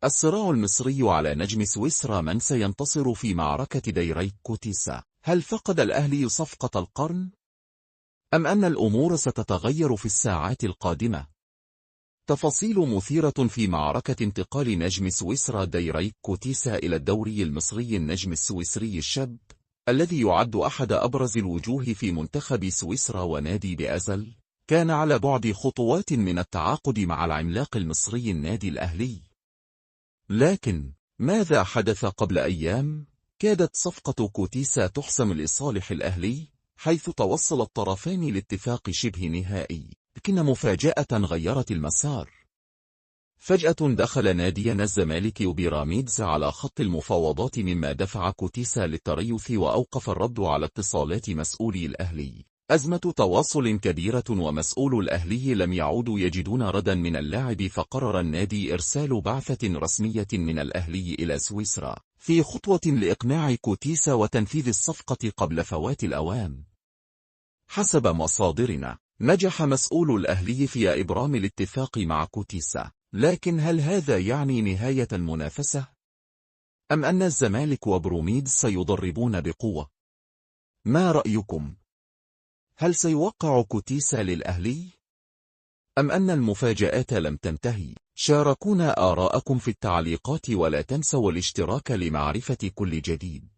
الصراع المصري على نجم سويسرا، من سينتصر في معركة ديريك كوتيسا؟ هل فقد الأهلي صفقة القرن؟ أم أن الأمور ستتغير في الساعات القادمة؟ تفاصيل مثيرة في معركة انتقال نجم سويسرا ديريك كوتيسا إلى الدوري المصري. النجم السويسري الشاب الذي يعد أحد أبرز الوجوه في منتخب سويسرا ونادي بازل، كان على بعد خطوات من التعاقد مع العملاق المصري النادي الأهلي. لكن ماذا حدث قبل أيام؟ كادت صفقة كوتيسا تحسم لصالح الأهلي، حيث توصل الطرفان لاتفاق شبه نهائي، لكن مفاجأة غيرت المسار. فجأة دخل نادينا الزمالك وبيراميدز على خط المفاوضات، مما دفع كوتيسا للتريث وأوقف الرد على اتصالات مسؤولي الأهلي. أزمة تواصل كبيرة، ومسؤول الأهلي لم يعودوا يجدون ردا من اللاعب، فقرر النادي إرسال بعثة رسمية من الأهلي إلى سويسرا في خطوة لإقناع كوتيسا وتنفيذ الصفقة قبل فوات الأوان. حسب مصادرنا، نجح مسؤول الأهلي في إبرام الاتفاق مع كوتيسا، لكن هل هذا يعني نهاية المنافسة؟ أم أن الزمالك وبروميدز سيضربون بقوة؟ ما رأيكم؟ هل سيوقع كوتيسا للأهلي؟ أم أن المفاجآت لم تنتهي؟ شاركونا آراءكم في التعليقات، ولا تنسوا الاشتراك لمعرفة كل جديد.